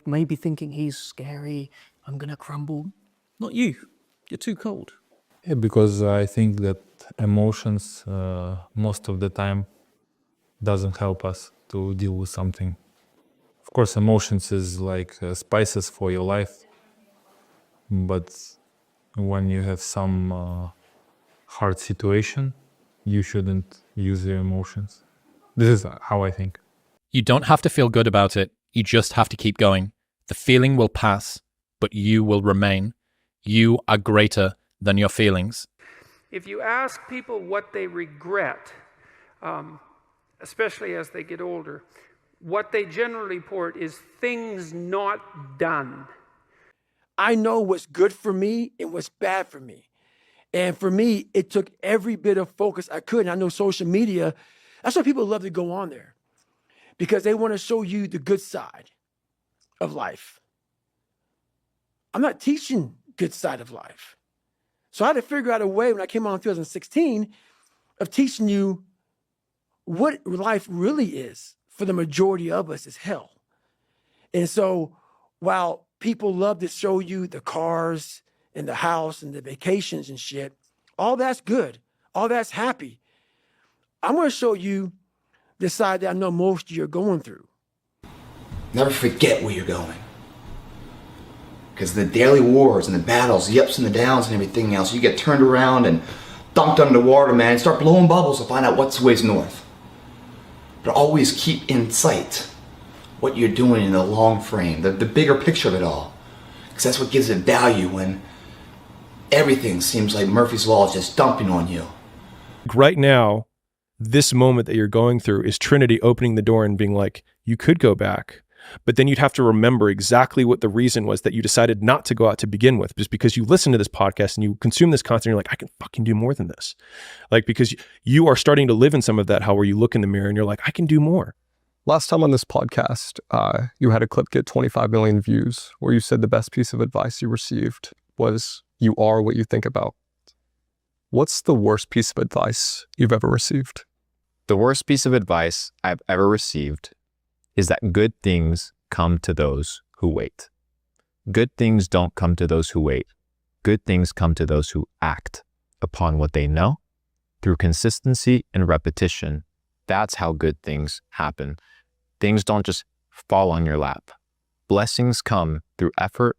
maybe thinking he's scary, I'm going to crumble. Not you. You're too cold. Yeah, because I think that emotions most of the time doesn't help us to deal with something. Of course, emotions is like spices for your life, but when you have some hard situation, you shouldn't use your emotions. This is how I think. You don't have to feel good about it. You just have to keep going. The feeling will pass, but you will remain. You are greater than your feelings. If you ask people what they regret, especially as they get older, what they generally report is things not done. I know what's good for me and what's bad for me. And for me, it took every bit of focus I could. And I know social media, that's why people love to go on there, because they want to show you the good side of life. I'm not teaching good side of life. So I had to figure out a way when I came on in 2016 of teaching you what life really is for the majority of us is hell. And so while people love to show you the cars and the house and the vacations and shit, all that's good. All that's happy. I'm going to show you the side that I know most of you are going through. Never forget where you're going. Because the daily wars and the battles, the ups and the downs and everything else, you get turned around and dumped under the water, man. Start blowing bubbles to find out what's the ways north. But always keep in sight what you're doing in the long frame, the bigger picture of it all. Because that's what gives it value when everything seems like Murphy's Law is just dumping on you. Right now, this moment that you're going through is Trinity opening the door and being like, you could go back. But then you'd have to remember exactly what the reason was that you decided not to go out to begin with, just because you listen to this podcast and you consume this content, and you're like, I can fucking do more than this. Like, because you are starting to live in some of that, how where you look in the mirror and you're like, I can do more. Last time on this podcast, you had a clip get 25 million views where you said the best piece of advice you received was you are what you think about. What's the worst piece of advice you've ever received? The worst piece of advice I've ever received is that good things come to those who wait. Good things don't come to those who wait. Good things come to those who act upon what they know through consistency and repetition. That's how good things happen. Things don't just fall on your lap. Blessings come through effort,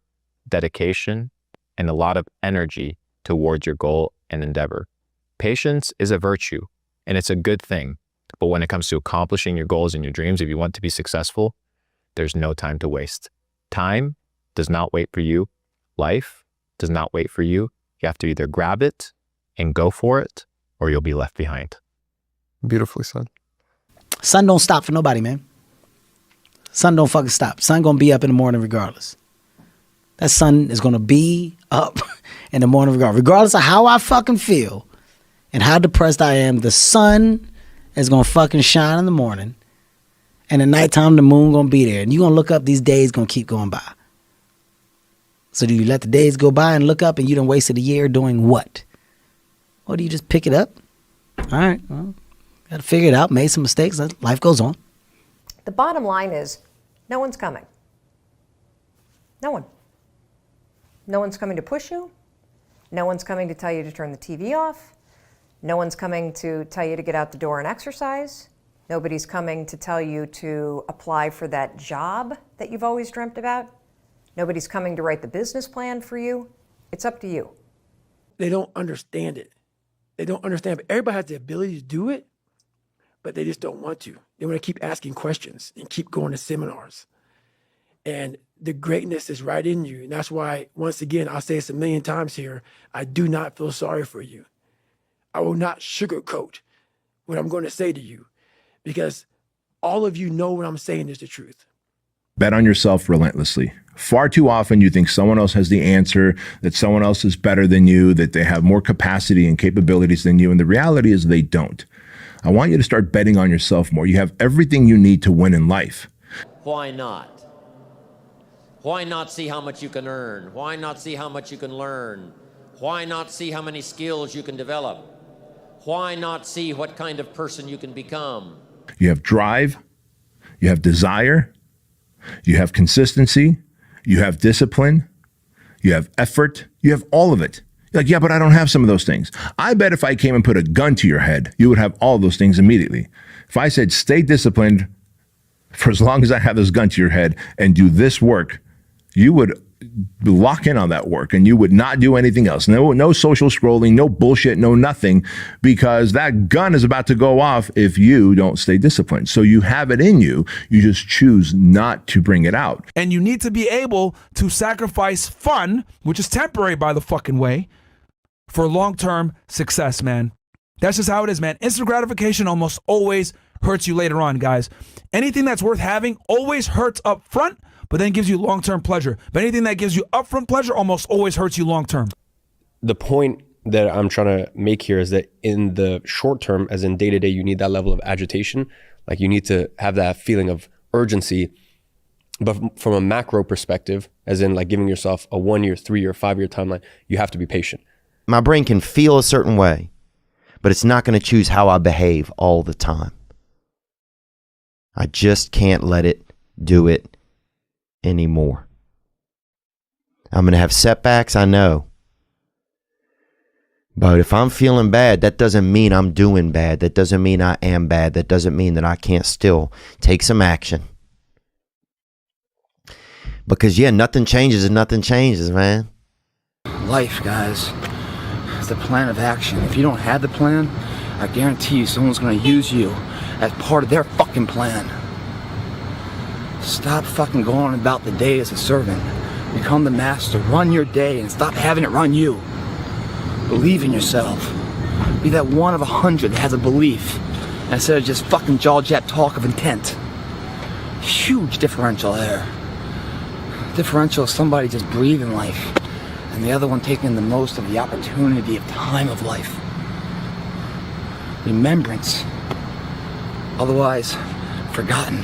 dedication, and a lot of energy towards your goal and endeavor. Patience is a virtue, and it's a good thing. But when it comes to accomplishing your goals and your dreams, if you want to be successful, there's no time to waste. Time does not wait for you. Life does not wait for you. You have to either grab it and go for it, or you'll be left behind. Beautifully said. Sun don't stop for nobody, man. Sun don't fucking stop. Sun gonna be up in the morning regardless. That sun is gonna be up in the morning regardless of how I fucking feel and how depressed I am. The sun is gonna fucking shine in the morning, and at nighttime the moon gonna be there, and you gonna look up. These days gonna keep going by. So do you let the days go by and look up and you done wasted a year doing what? Or do you just pick it up? All right, well, gotta figure it out. Made some mistakes. Life goes on. The bottom line is, no one's coming. No one. No one's coming to push you. No one's coming to tell you to turn the TV off. No one's coming to tell you to get out the door and exercise. Nobody's coming to tell you to apply for that job that you've always dreamt about. Nobody's coming to write the business plan for you. It's up to you. They don't understand it. They don't understand, but everybody has the ability to do it, but they just don't want to. They want to keep asking questions and keep going to seminars. And the greatness is right in you. And that's why, once again, I'll say this a million times here, I do not feel sorry for you. I will not sugarcoat what I'm going to say to you, because all of you know what I'm saying is the truth. Bet on yourself relentlessly. Far too often you think someone else has the answer, that someone else is better than you, that they have more capacity and capabilities than you, and the reality is they don't. I want you to start betting on yourself more. You have everything you need to win in life. Why not? Why not see how much you can earn? Why not see how much you can learn? Why not see how many skills you can develop? Why not see what kind of person you can become? You have drive, you have desire, You have consistency, you have discipline, you have effort, you have all of it. You're like, yeah, but I don't have some of those things. I bet if I came and put a gun to your head, you would have all those things immediately. If I said, stay disciplined for as long as I have this gun to your head and do this work, you would lock in on that work and you would not do anything else. No social scrolling, no bullshit, no nothing, because that gun is about to go off if you don't stay disciplined. So you have it in you. You just choose not to bring it out. And you need to be able to sacrifice fun, which is temporary by the fucking way, for long-term success, man. That's just how it is, man. Instant gratification almost always hurts you later on, guys. Anything that's worth having always hurts up front, but then gives you long-term pleasure. But anything that gives you upfront pleasure almost always hurts you long-term. The point that I'm trying to make here is that in the short term, as in day-to-day, you need that level of agitation. Like you need to have that feeling of urgency. But from a macro perspective, as in like giving yourself a 1 year, 3 year, 5 year timeline, you have to be patient. My brain can feel a certain way, but it's not going to choose how I behave all the time. I just can't let it do it anymore. I'm going to have setbacks, I know. But if I'm feeling bad, that doesn't mean I'm doing bad. That doesn't mean I am bad. That doesn't mean that I can't still take some action. Because, yeah, nothing changes and nothing changes, man. Life, guys, is the plan of action. If you don't have the plan, I guarantee you someone's going to use you as part of their fucking plan. Stop fucking going about the day as a servant. Become the master. Run your day and stop having it run you. Believe in yourself. Be that one of 100 that has a belief instead of just fucking jaw-jab talk of intent. Huge differential there. Differential is somebody just breathing life and the other one taking the most of the opportunity of time of life. Remembrance. Otherwise, forgotten.